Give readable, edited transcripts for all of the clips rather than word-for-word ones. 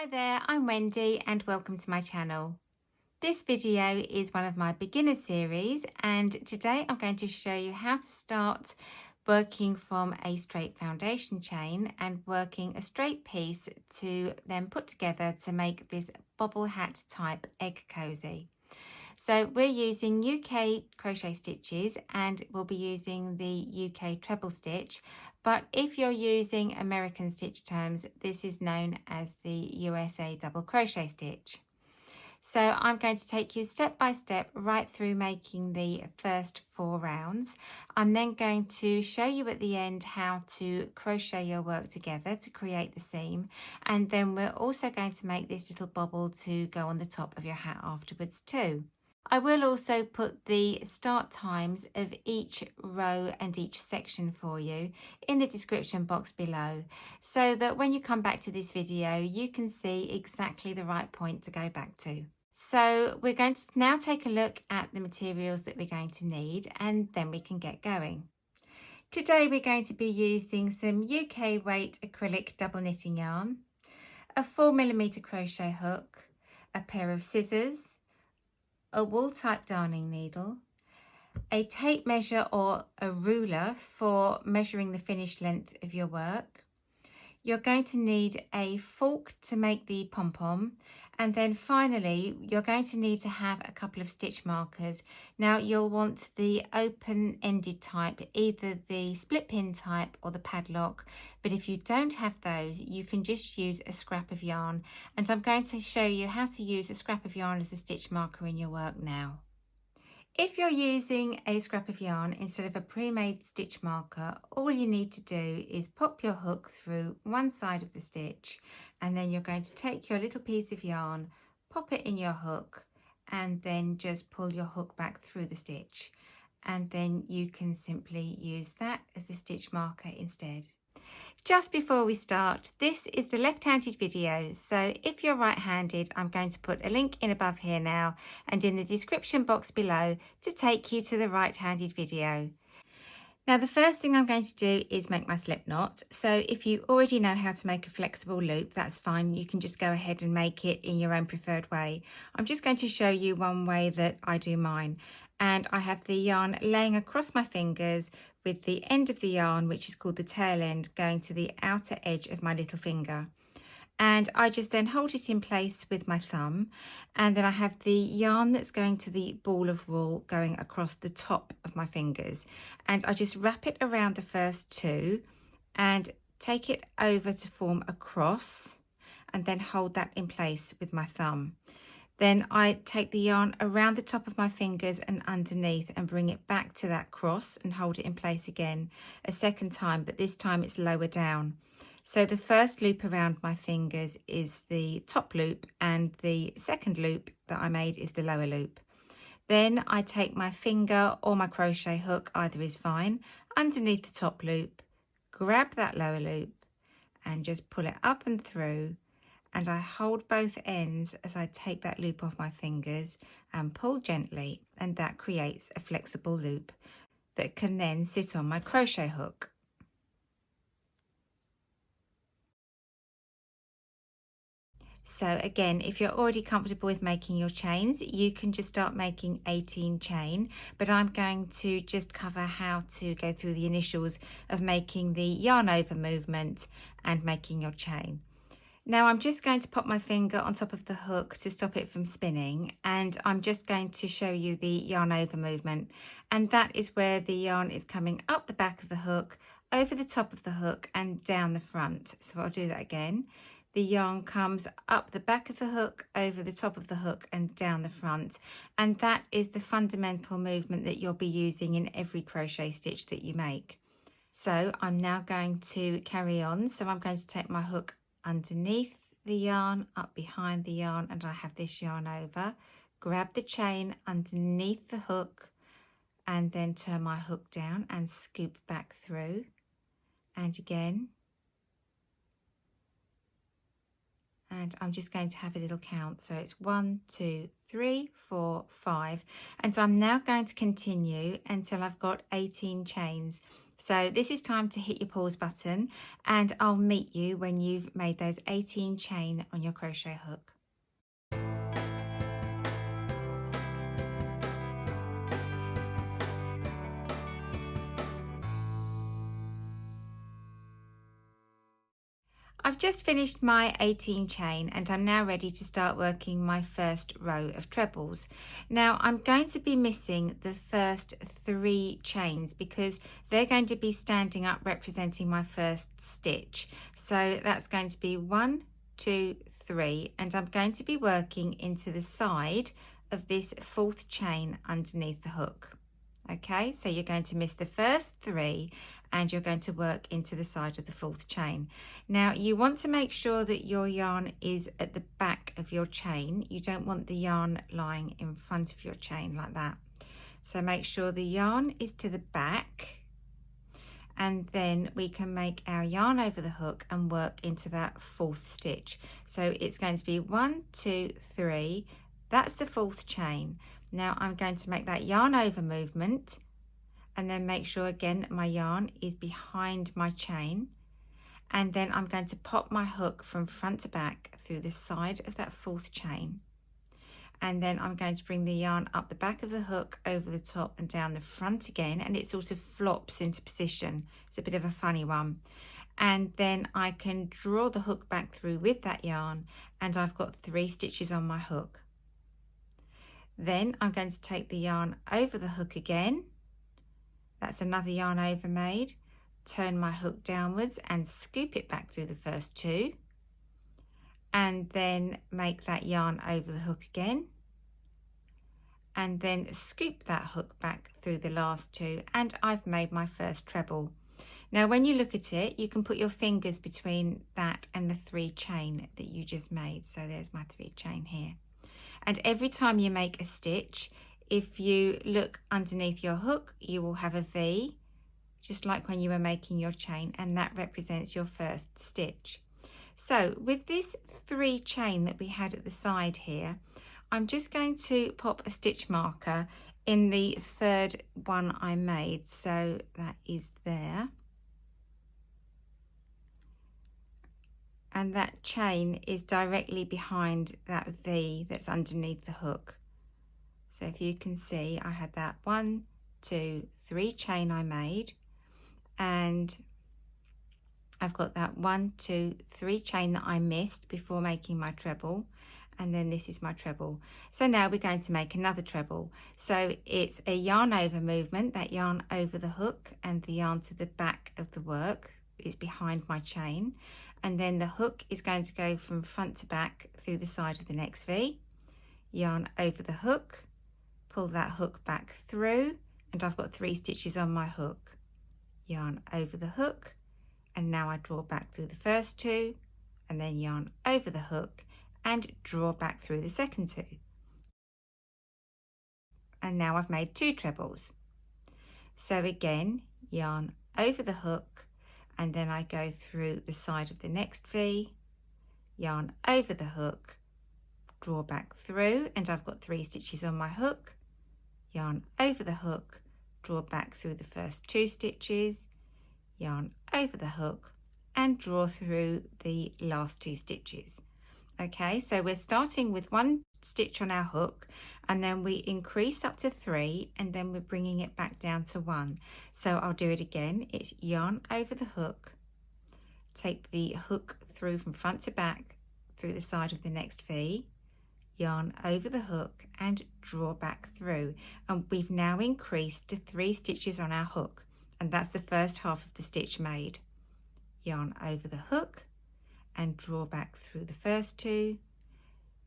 Hi there, I'm Wendy and welcome to my channel. This video is one of my beginner series and today I'm going to show you how to start working from a straight foundation chain and working a straight piece to then put together to make this bobble hat type egg cozy. So we're using UK crochet stitches and we'll be using the UK treble stitch, but if you're using American stitch terms, this is known as the USA double crochet stitch. So I'm going to take you step by step right through making the first 4 rounds. I'm then going to show you at the end how to crochet your work together to create the seam, and then we're also going to make this little bobble to go on the top of your hat afterwards too. I will also put the start times of each row and each section for you in the description box below, so that when you come back to this video you can see exactly the right point to go back to. So we're going to now take a look at the materials that we're going to need and then we can get going. Today we're going to be using some UK weight acrylic double knitting yarn, a 4mm crochet hook, a pair of scissors, a wool type darning needle, a tape measure or a ruler for measuring the finished length of your work. You're going to need a fork to make the pom-pom, and then finally you're going to need to have a couple of stitch markers. Now you'll want the open-ended type, either the split pin type or the padlock, but if you don't have those you can just use a scrap of yarn, and I'm going to show you how to use a scrap of yarn as a stitch marker in your work now. If you're using a scrap of yarn instead of a pre-made stitch marker, all you need to do is pop your hook through one side of the stitch, and then you're going to take your little piece of yarn, pop it in your hook, and then just pull your hook back through the stitch. And then you can simply use that as the stitch marker instead. Just before we start, this is the left-handed video, so if you're right-handed, I'm going to put a link in above here now and in the description box below to take you to the right-handed video. Now the first thing I'm going to do is make my slip knot. So if you already know how to make a flexible loop, that's fine. You can just go ahead and make it in your own preferred way. I'm just going to show you one way that I do mine. And I have the yarn laying across my fingers with the end of the yarn, which is called the tail end, going to the outer edge of my little finger. And I just then hold it in place with my thumb, and then I have the yarn that's going to the ball of wool going across the top of my fingers, and I just wrap it around the first 2 and take it over to form a cross, and then hold that in place with my thumb. Then I take the yarn around the top of my fingers and underneath and bring it back to that cross and hold it in place again a second time, but this time it's lower down. So the first loop around my fingers is the top loop, and the second loop that I made is the lower loop. Then I take my finger or my crochet hook, either is fine, underneath the top loop, grab that lower loop and just pull it up and through, and I hold both ends as I take that loop off my fingers and pull gently, and that creates a flexible loop that can then sit on my crochet hook. So again, if you're already comfortable with making your chains, you can just start making 18 chain, but I'm going to just cover how to go through the initials of making the yarn over movement and making your chain. Now I'm just going to pop my finger on top of the hook to stop it from spinning, and I'm just going to show you the yarn over movement, and that is where the yarn is coming up the back of the hook, over the top of the hook and down the front. So I'll do that again. The yarn comes up the back of the hook, over the top of the hook and down the front, and that is the fundamental movement that you'll be using in every crochet stitch that you make. So I'm now going to carry on. So I'm going to take my hook underneath the yarn, up behind the yarn, and I have this yarn over, grab the chain underneath the hook and then turn my hook down and scoop back through, and again, and I'm just going to have a little count. So it's 1, 2, 3, 4, 5, and I'm now going to continue until I've got 18 chains. So this is time to hit your pause button, and I'll meet you when you've made those 18 chain on your crochet hook. I've just finished my 18 chain and I'm now ready to start working my first row of trebles. Now I'm going to be missing the first 3 chains because they're going to be standing up representing my first stitch. So that's going to be 1, 2, 3, and I'm going to be working into the side of this 4th chain underneath the hook. Okay, so you're going to miss the first 3 and you're going to work into the side of the 4th chain. Now you want to make sure that your yarn is at the back of your chain. You don't want the yarn lying in front of your chain like that. So make sure the yarn is to the back, and then we can make our yarn over the hook and work into that 4th stitch. So it's going to be 1, 2, 3. That's the 4th chain. Now I'm going to make that yarn over movement and then make sure again that my yarn is behind my chain, and then I'm going to pop my hook from front to back through the side of that 4th chain, and then I'm going to bring the yarn up the back of the hook over the top and down the front again, and it sort of flops into position. It's a bit of a funny one. And then I can draw the hook back through with that yarn, and I've got 3 stitches on my hook. Then I'm going to take the yarn over the hook again. That's another yarn over made. Turn my hook downwards and scoop it back through the first 2, and then make that yarn over the hook again, and then scoop that hook back through the last 2, and I've made my first treble. Now when you look at it, you can put your fingers between that and the 3 chain that you just made. So there's my 3 chain here. And every time you make a stitch, if you look underneath your hook, you will have a V, just like when you were making your chain, and that represents your first stitch. So with this 3 chain that we had at the side here, I'm just going to pop a stitch marker in the 3rd one I made. So that is there. And that chain is directly behind that V that's underneath the hook. So if you can see, I had that 1, 2, 3 chain I made, and I've got that 1, 2, 3 chain that I missed before making my treble, and then this is my treble. So now we're going to make another treble. So it's a yarn over movement, that yarn over the hook, and the yarn to the back of the work is behind my chain, and then the hook is going to go from front to back through the side of the next V. Yarn over the hook, pull that hook back through, and I've got 3 stitches on my hook. Yarn over the hook, and now I draw back through the first 2, and then yarn over the hook and draw back through the second 2. And now I've made 2 trebles. So again, yarn over the hook, and then I go through the side of the next V, yarn over the hook, draw back through, and I've got 3 stitches on my hook, yarn over the hook, draw back through the first 2 stitches, yarn over the hook, and draw through the last 2 stitches. Okay, so we're starting with 1 stitch on our hook, and then we increase up to 3, and then we're bringing it back down to 1. So I'll do it again. It's yarn over the hook, take the hook through from front to back through the side of the next V, yarn over the hook and draw back through, and we've now increased to 3 stitches on our hook, and that's the first half of the stitch made. Yarn over the hook and draw back through the first 2,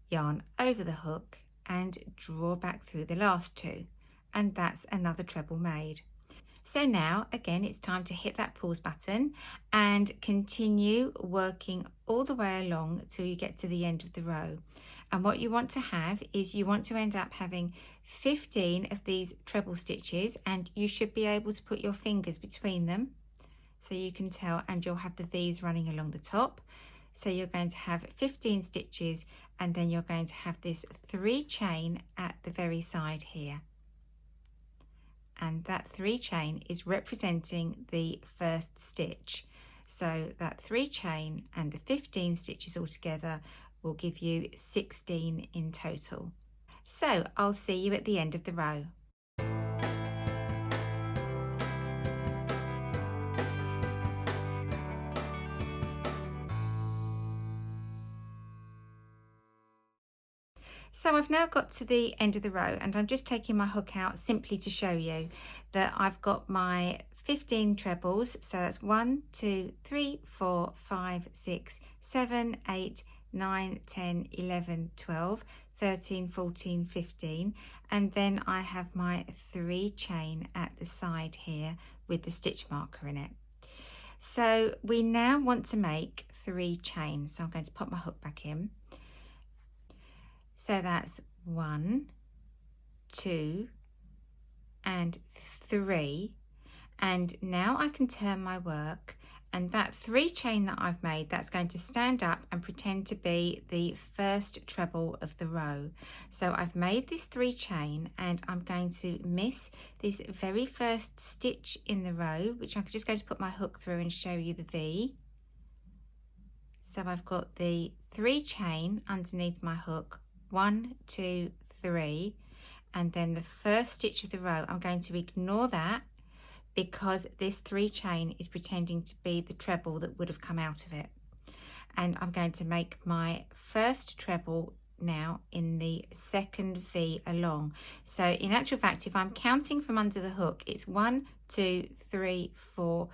yarn over the hook and draw back through the last 2, and that's another treble made. So now again it's time to hit that pause button and continue working all the way along till you get to the end of the row. And what you want to have is you want to end up having 15 of these treble stitches, and you should be able to put your fingers between them so you can tell, and you'll have the V's running along the top. So you're going to have 15 stitches, and then you're going to have this 3 chain at the very side here. and that 3 chain is representing the first stitch. So that 3 chain and the 15 stitches all together will give you 16 in total. So I'll see you at the end of the row. So I've now got to the end of the row, and I'm just taking my hook out simply to show you that I've got my 15 trebles. So that's 1, 2, 3, 4, 5, 6, 7, 8, 9, 10, 11, 12, 13, 14, 15, and then I have my 3 chain at the side here with the stitch marker in it. So we now want to make 3 chains. So I'm going to pop my hook back in. So that's 1, 2, and 3. And now I can turn my work, and that 3 chain that I've made, that's going to stand up and pretend to be the first treble of the row. So I've made this 3 chain, and I'm going to miss this very first stitch in the row, which I'm just going to put my hook through and show you the V. So I've got the 3 chain underneath my hook, 1, 2, 3, and then the first stitch of the row. I'm going to ignore that because this 3 chain is pretending to be the treble that would have come out of it. And I'm going to make my first treble now in the second V along. So in actual fact, if I'm counting from under the hook, it's 1, 2, 3, 4,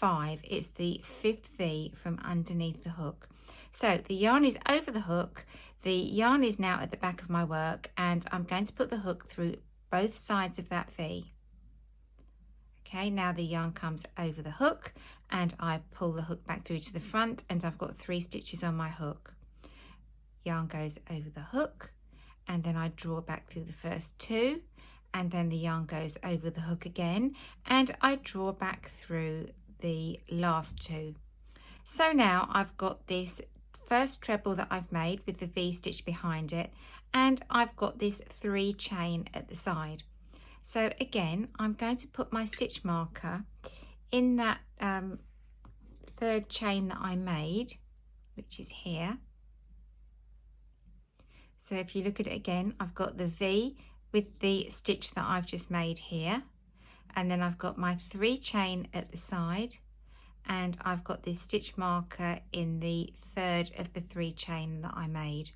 5. It's the 5th V from underneath the hook. So the yarn is over the hook. The yarn is now at the back of my work, and I'm going to put the hook through both sides of that V. Okay, now the yarn comes over the hook, and I pull the hook back through to the front, and I've got 3 stitches on my hook. Yarn goes over the hook, and then I draw back through the first 2, and then the yarn goes over the hook again, and I draw back through the last 2. So now I've got this first treble that I've made with the V stitch behind it, and I've got this 3 chain at the side. So again, I'm going to put my stitch marker in that 3rd chain that I made, which is here. So if you look at it again, I've got the V with the stitch that I've just made here, and then I've got my 3 chain at the side, and I've got this stitch marker in the 3rd of the 3 chain that I made.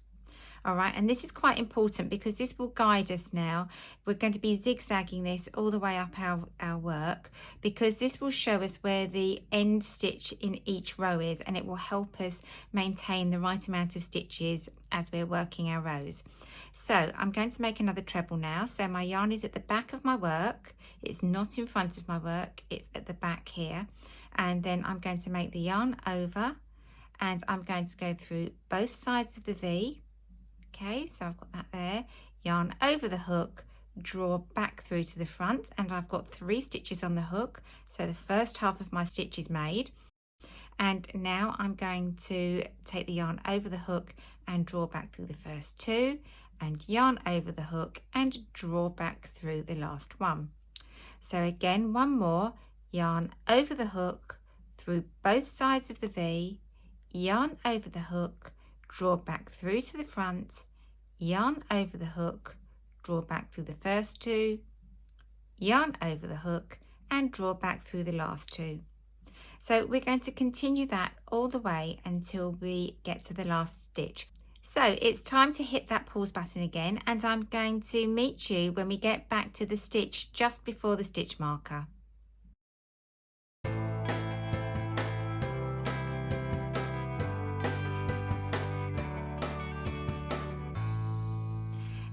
All right, and this is quite important because this will guide us now. We're going to be zigzagging this all the way up our work, because this will show us where the end stitch in each row is, and it will help us maintain the right amount of stitches as we're working our rows. So I'm going to make another treble now. So my yarn is at the back of my work. It's not in front of my work, it's at the back here. And then I'm going to make the yarn over, and I'm going to go through both sides of the V. Okay, so I've got that there, yarn over the hook, draw back through to the front, and I've got 3 stitches on the hook. So the first half of my stitch is made. And now I'm going to take the yarn over the hook and draw back through the first 2, and yarn over the hook and draw back through the last one. So again, one more, yarn over the hook, through both sides of the V, yarn over the hook, draw back through to the front, yarn over the hook, draw back through the first 2, yarn over the hook, and draw back through the last 2. So we're going to continue that all the way until we get to the last stitch. So it's time to hit that pause button again, and I'm going to meet you when we get back to the stitch just before the stitch marker.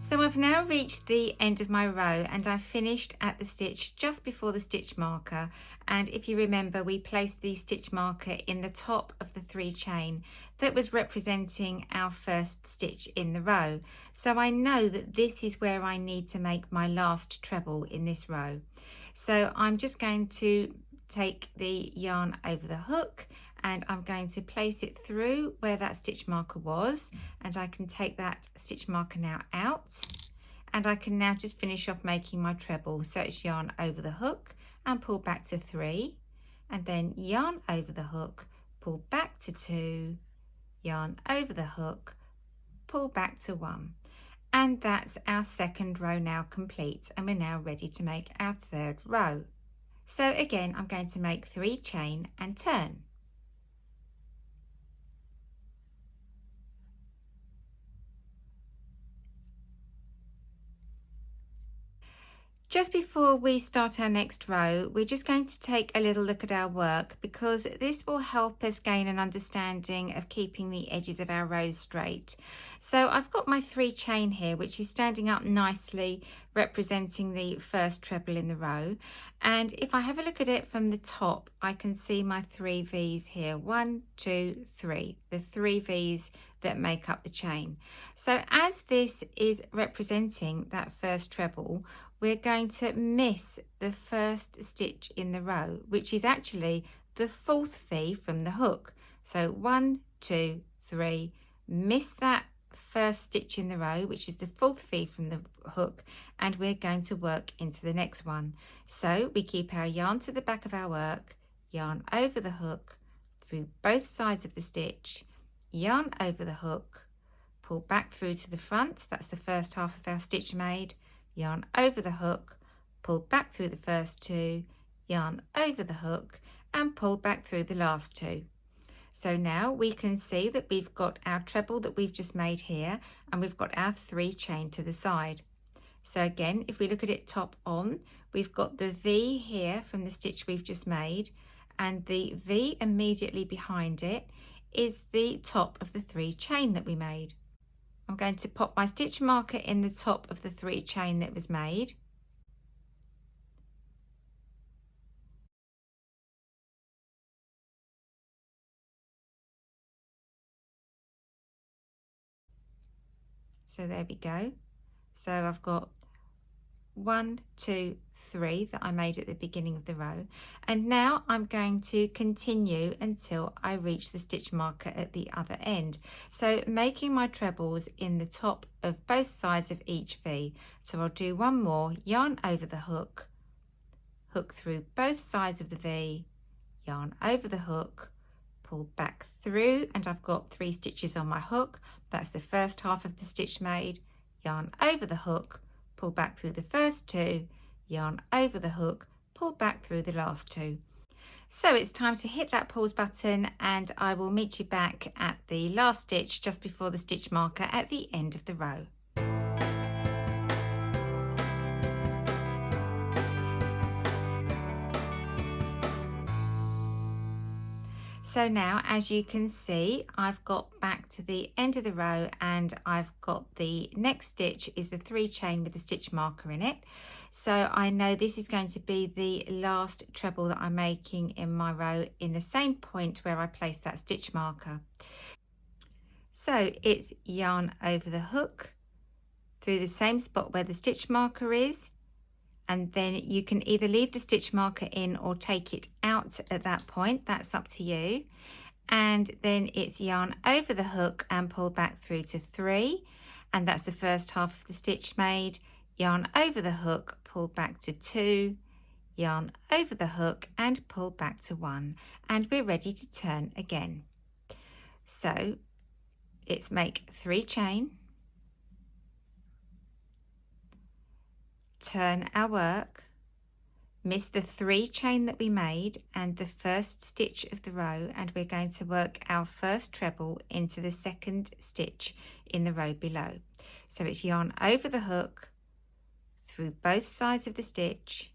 So I've now reached the end of my row, and I've finished at the stitch just before the stitch marker. And if you remember, we placed the stitch marker in the top of the 3 chain that was representing our first stitch in the row. So I know that this is where I need to make my last treble in this row. So I'm just going to take the yarn over the hook, and I'm going to place it through where that stitch marker was, and I can take that stitch marker now out, and I can now just finish off making my treble. So it's yarn over the hook and pull back to 3, and then yarn over the hook, pull back to 2, yarn over the hook, pull back to 1. And that's our second row now complete, and we're now ready to make our third row. So again, I'm going to make 3 chain and turn. Just before we start our next row, we're just going to take a little look at our work, because this will help us gain an understanding of keeping the edges of our rows straight. So I've got my 3 chain here, which is standing up nicely, representing the first treble in the row. And if I have a look at it from the top, I can see my 3 V's here. 1, 2, 3, the 3 V's that make up the chain. So as this is representing that first treble, we're going to miss the first stitch in the row, which is actually the 4th V from the hook. So 1, 2, 3, miss that first stitch in the row, which is the 4th V from the hook, and we're going to work into the next one. So we keep our yarn to the back of our work, yarn over the hook, through both sides of the stitch, yarn over the hook, pull back through to the front, that's the first half of our stitch made, yarn over the hook, pull back through the first 2, yarn over the hook, and pull back through the last 2. So now we can see that we've got our treble that we've just made here, and we've got our 3 chain to the side. So again, if we look at it top on, we've got the V here from the stitch we've just made, and the V immediately behind it is the top of the 3 chain that we made. I'm going to pop my stitch marker in the top of the 3 chain that was made. So there we go. So I've got 1, 2, 3 that I made at the beginning of the row, and now I'm going to continue until I reach the stitch marker at the other end, so making my trebles in the top of both sides of each V. So I'll do one more, yarn over the hook, hook through both sides of the V, yarn over the hook, pull back through, and I've got 3 stitches on my hook. That's the first half of the stitch made, yarn over the hook, pull back through the first 2, yarn over the hook, pull back through the last 2. So it's time to hit that pause button, and I will meet you back at the last stitch just before the stitch marker at the end of the row. So now, as you can see, I've got back to the end of the row, and I've got the next stitch is the 3 chain with the stitch marker in it. So I know this is going to be the last treble that I'm making in my row in the same point where I placed that stitch marker. So it's yarn over the hook through the same spot where the stitch marker is, and then you can either leave the stitch marker in or take it out at that point, that's up to you. And then it's yarn over the hook and pull back through to 3, and that's the first half of the stitch made, yarn over the hook, pull back to 2, yarn over the hook and pull back to 1, and we're ready to turn again. So it's make 3 chain, turn our work, miss the 3 chain that we made and the first stitch of the row, and we're going to work our first treble into the second stitch in the row below. So it's yarn over the hook through both sides of the stitch,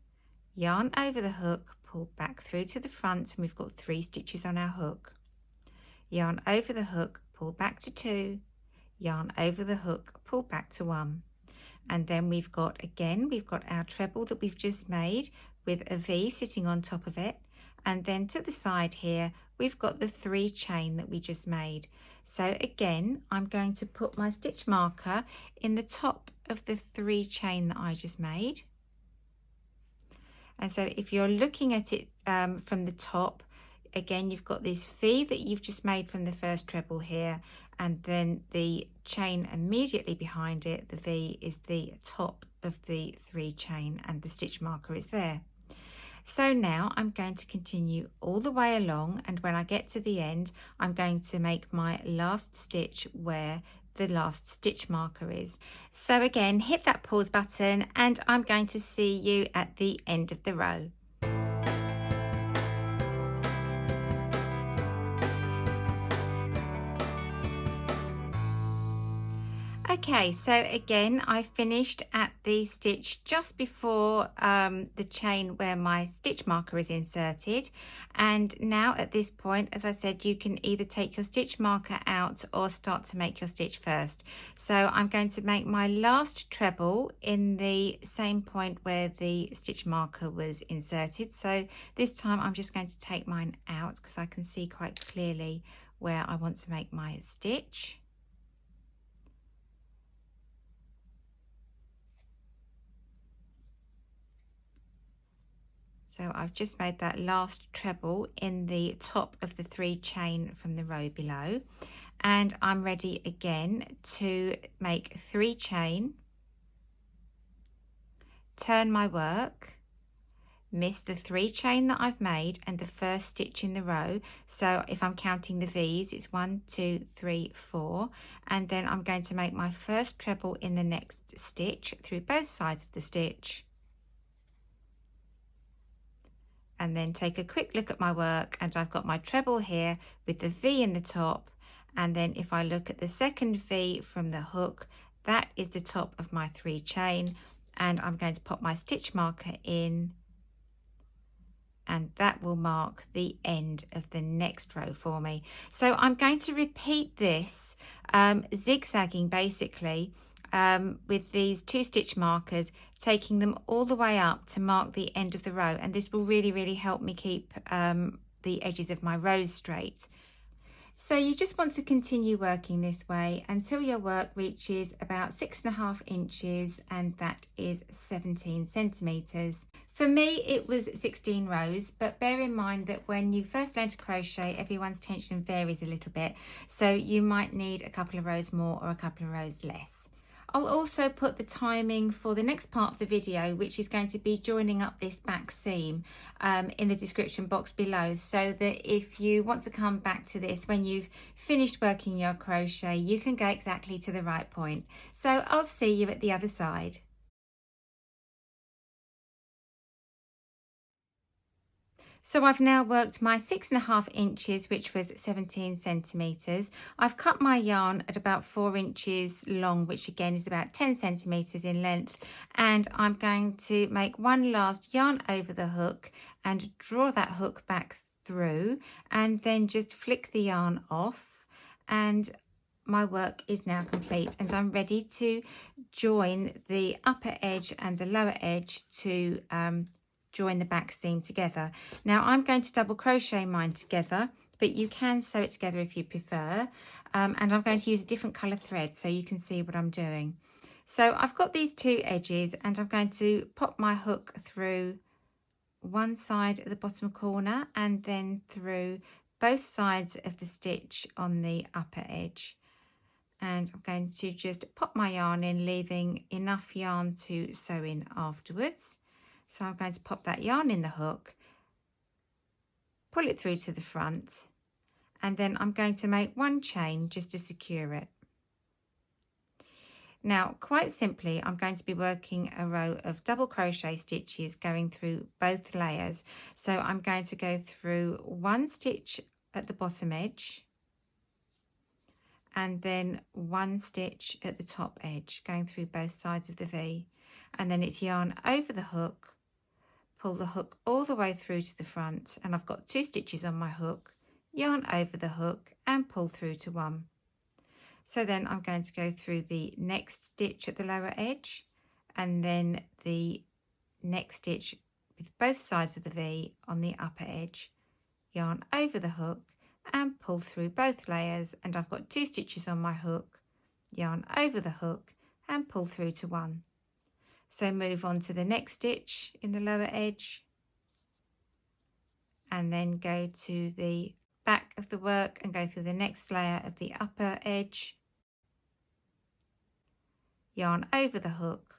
yarn over the hook, pull back through to the front, and we've got 3 stitches on our hook, yarn over the hook, pull back to 2, yarn over the hook, pull back to 1. And then we've got our treble that we've just made with a V sitting on top of it, and then to the side here we've got the 3 chain that we just made. So again, I'm going to put my stitch marker in the top of the 3 chain that I just made. And so if you're looking at it from the top, again you've got this V that you've just made from the first treble here, and then the chain immediately behind it, the V, is the top of the 3 chain, and the stitch marker is there. So now I'm going to continue all the way along, and when I get to the end, I'm going to make my last stitch where the last stitch marker is. So again, hit that pause button, and I'm going to see you at the end of the row. Okay, so again, I finished at the stitch just before the chain where my stitch marker is inserted. And now at this point, as I said, you can either take your stitch marker out or start to make your stitch first. So I'm going to make my last treble in the same point where the stitch marker was inserted. So this time I'm just going to take mine out because I can see quite clearly where I want to make my stitch. So I've just made that last treble in the top of the 3 chain from the row below, and I'm ready again to make 3 chain, turn my work, miss the 3 chain that I've made and the first stitch in the row. So if I'm counting the V's, it's 1, 2, 3, 4, and then I'm going to make my first treble in the next stitch through both sides of the stitch. And then take a quick look at my work, and I've got my treble here with the V in the top, and then if I look at the second V from the hook, that is the top of my 3 chain, and I'm going to pop my stitch marker in, and that will mark the end of the next row for me. So I'm going to repeat this zigzagging basically with these 2 stitch markers, taking them all the way up to mark the end of the row, and this will really help me keep the edges of my rows straight. So you just want to continue working this way until your work reaches about 6.5 inches, and that is 17 centimeters. For me it was 16 rows, but bear in mind that when you first learn to crochet, everyone's tension varies a little bit, so you might need a couple of rows more or a couple of rows less. I'll also put the timing for the next part of the video, which is going to be joining up this back seam, in the description box below, so that if you want to come back to this when you've finished working your crochet, you can go exactly to the right point. So I'll see you at the other side. So I've now worked my 6.5 inches, which was 17 centimeters. I've cut my yarn at about 4 inches long, which again is about 10 centimeters in length. And I'm going to make one last yarn over the hook and draw that hook back through, and then just flick the yarn off. And my work is now complete, and I'm ready to join the upper edge and the lower edge to join the back seam together. Now I'm going to double crochet mine together, but you can sew it together if you prefer, and I'm going to use a different color thread so you can see what I'm doing. So I've got these 2 edges, and I'm going to pop my hook through one side of the bottom corner and then through both sides of the stitch on the upper edge, and I'm going to just pop my yarn in, leaving enough yarn to sew in afterwards. So I'm going to pop that yarn in the hook, pull it through to the front, and then I'm going to make 1 chain just to secure it. Now, quite simply, I'm going to be working a row of double crochet stitches going through both layers. So I'm going to go through 1 stitch at the bottom edge, and then 1 stitch at the top edge, going through both sides of the V, and then it's yarn over the hook, pull the hook all the way through to the front, and I've got 2 stitches on my hook, yarn over the hook and pull through to 1. So then I'm going to go through the next stitch at the lower edge, and then the next stitch with both sides of the V on the upper edge, yarn over the hook and pull through both layers, and I've got 2 stitches on my hook, yarn over the hook and pull through to 1. So move on to the next stitch in the lower edge, and then go to the back of the work and go through the next layer of the upper edge, yarn over the hook,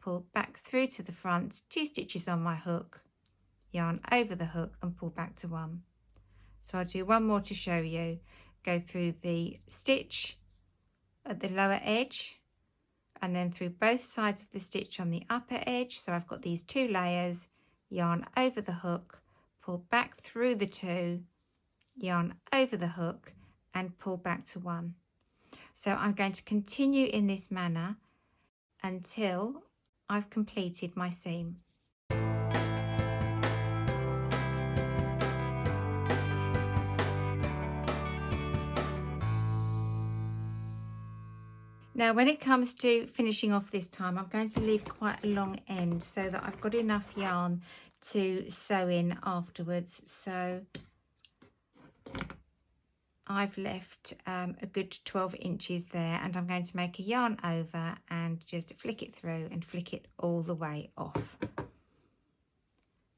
pull back through to the front, 2 stitches on my hook, yarn over the hook and pull back to 1. So I'll do one more to show you. Go through the stitch at the lower edge and then through both sides of the stitch on the upper edge. So I've got these 2 layers, yarn over the hook, pull back through the 2, yarn over the hook and pull back to 1. So I'm going to continue in this manner until I've completed my seam. Now when it comes to finishing off this time, I'm going to leave quite a long end so that I've got enough yarn to sew in afterwards. So I've left a good 12 inches there, and I'm going to make a yarn over and just flick it through and flick it all the way off.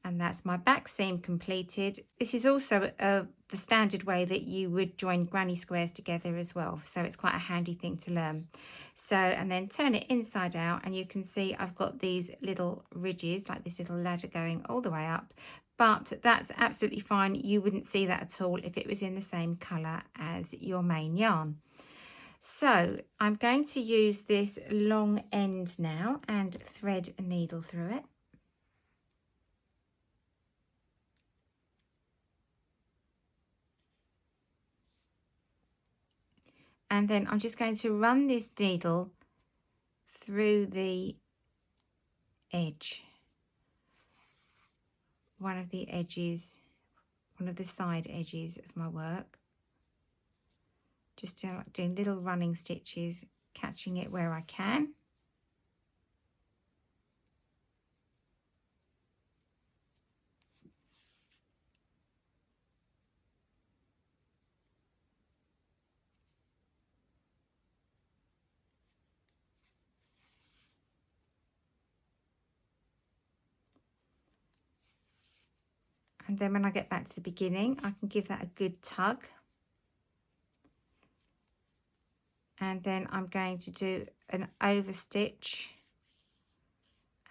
And that's my back seam completed. This is also the standard way that you would join granny squares together as well, so it's quite a handy thing to learn. So, and then turn it inside out, and you can see I've got these little ridges, like this little ladder going all the way up, but that's absolutely fine. You wouldn't see that at all if it was in the same colour as your main yarn. So I'm going to use this long end now and thread a needle through it. And then I'm just going to run this needle through the edge, one of the side edges of my work. Just doing little running stitches, catching it where I can. And then when I get back to the beginning, I can give that a good tug. And then I'm going to do an overstitch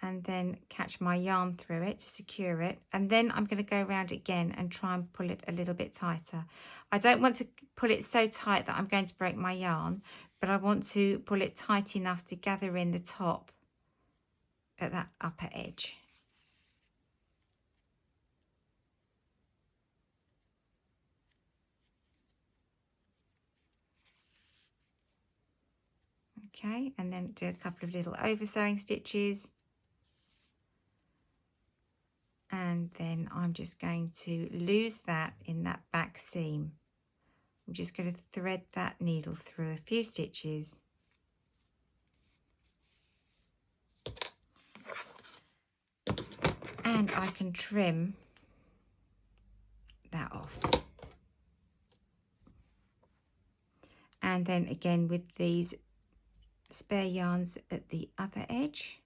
and then catch my yarn through it to secure it. And then I'm going to go around again and try and pull it a little bit tighter. I don't want to pull it so tight that I'm going to break my yarn, but I want to pull it tight enough to gather in the top at that upper edge. Okay, and then do a couple of little over sewing stitches, and then I'm just going to lose that in that back seam. I'm just going to thread that needle through a few stitches, and I can trim that off. And then again with these spare yarns at the other edge,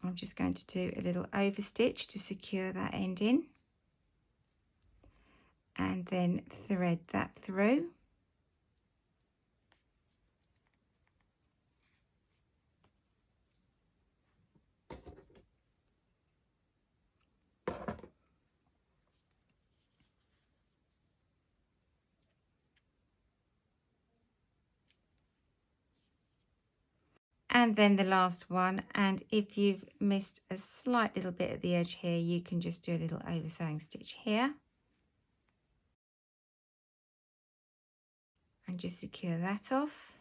I'm just going to do a little overstitch to secure that end in, and then thread that through. And then the last one, and if you've missed a slight little bit at the edge here, you can just do a little over sewing stitch here and just secure that off.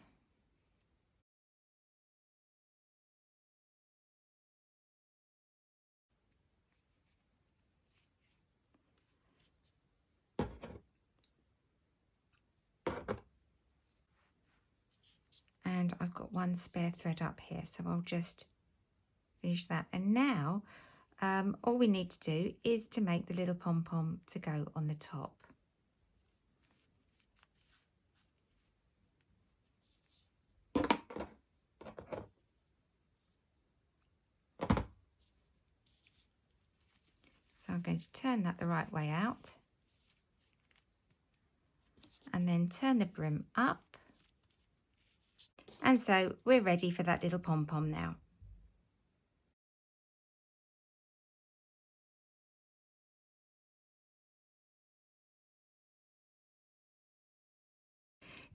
And I've got one spare thread up here, so I'll just finish that. And now all we need to do is to make the little pom-pom to go on the top. So I'm going to turn that the right way out and then turn the brim up. And so we're ready for that little pom-pom now.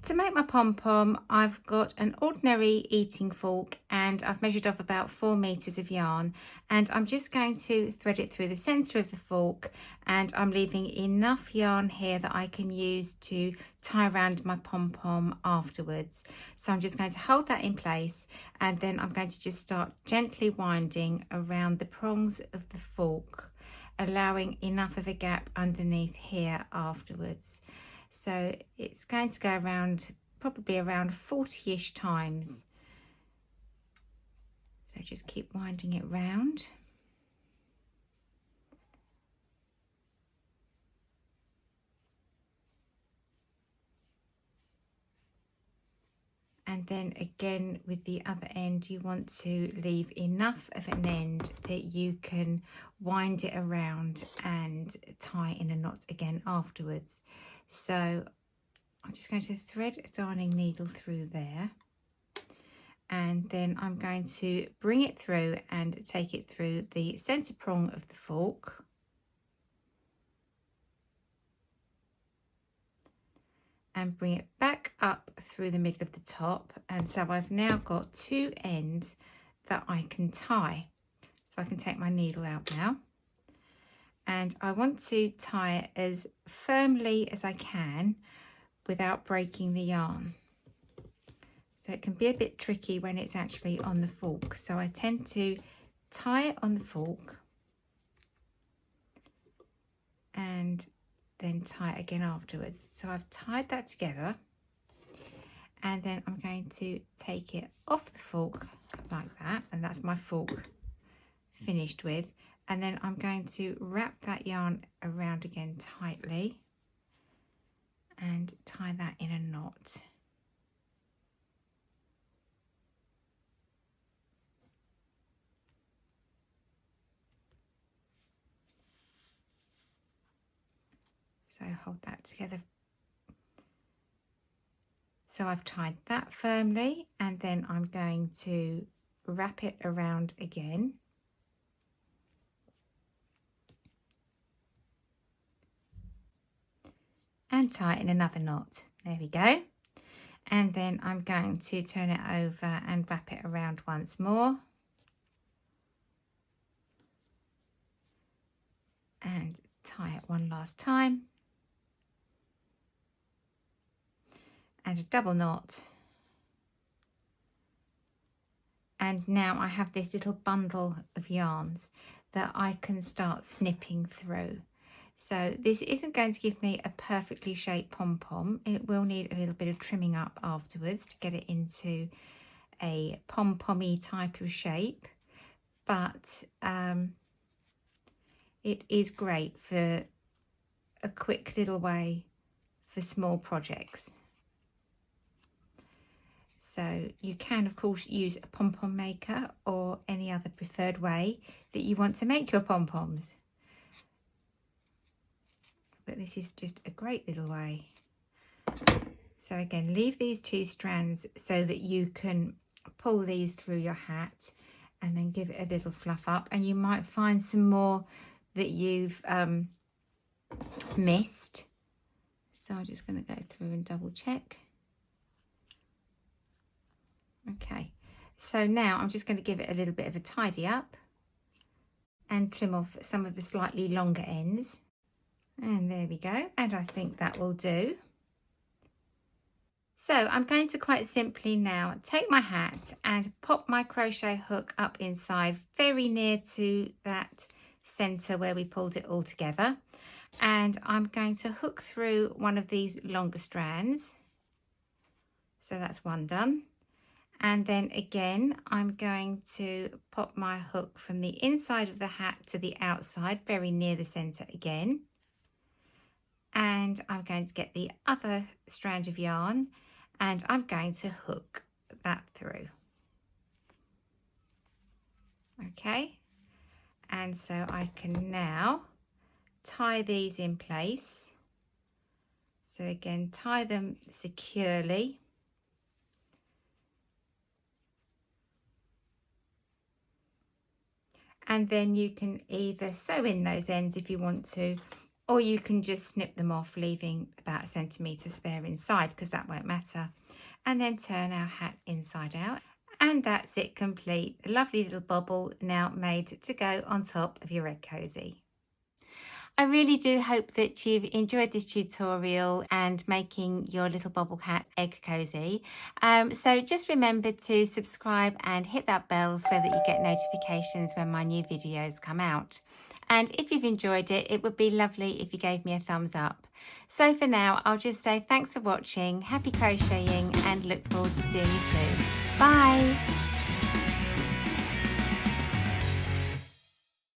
To make my pom-pom, I've got an ordinary eating fork and I've measured off about 4 meters of yarn, and I'm just going to thread it through the center of the fork, and I'm leaving enough yarn here that I can use to tie around my pom-pom afterwards. So I'm just going to hold that in place, and then I'm going to just start gently winding around the prongs of the fork, allowing enough of a gap underneath here afterwards. So it's going to go around, probably around 40-ish times. So just keep winding it round. And then again with the other end, you want to leave enough of an end that you can wind it around and tie in a knot again afterwards. So I'm just going to thread a darning needle through there, and then I'm going to bring it through and take it through the center prong of the fork, and bring it back up through the middle of the top. And so I've now got 2 ends that I can tie. So I can take my needle out now, and I want to tie it as firmly as I can without breaking the yarn. So it can be a bit tricky when it's actually on the fork. So I tend to tie it on the fork and then tie it again afterwards. So I've tied that together, and then I'm going to take it off the fork like that, and that's my fork finished with. And then I'm going to wrap that yarn around again tightly and tie that in a knot. So hold that together. So I've tied that firmly, and then I'm going to wrap it around again. And tie it in another knot. There we go. And then I'm going to turn it over and wrap it around once more. And tie it one last time. And a double knot. And now I have this little bundle of yarns that I can start snipping through. So this isn't going to give me a perfectly shaped pom-pom. It will need a little bit of trimming up afterwards to get it into a pom-pommy type of shape. But it is great for a quick little way for small projects. So you can of course use a pom-pom maker or any other preferred way that you want to make your pom-poms. But this is just a great little way. So again, leave these 2 strands so that you can pull these through your hat and then give it a little fluff up, and you might find some more that you've missed. So I'm just going to go through and double check. Okay, so now I'm just going to give it a little bit of a tidy up and trim off some of the slightly longer ends. And there we go, and I think that will do. So I'm going to quite simply now take my hat and pop my crochet hook up inside very near to that center where we pulled it all together, and I'm going to hook through one of these longer strands. So that's one done. And then again, I'm going to pop my hook from the inside of the hat to the outside, very near the center again. And I'm going to get the other strand of yarn, and I'm going to hook that through. Okay, and so I can now tie these in place. So again, tie them securely. And then you can either sew in those ends if you want to, or you can just snip them off, leaving about 1 centimetre spare inside, because that won't matter. And then turn our hat inside out. And that's it, complete. A lovely little bobble now made to go on top of your egg cozy. I really do hope that you've enjoyed this tutorial and making your little bobble hat egg cozy. So just remember to subscribe and hit that bell so that you get notifications when my new videos come out. And if you've enjoyed it, it would be lovely if you gave me a thumbs up. So for now, I'll just say thanks for watching, happy crocheting, and look forward to seeing you soon. Bye!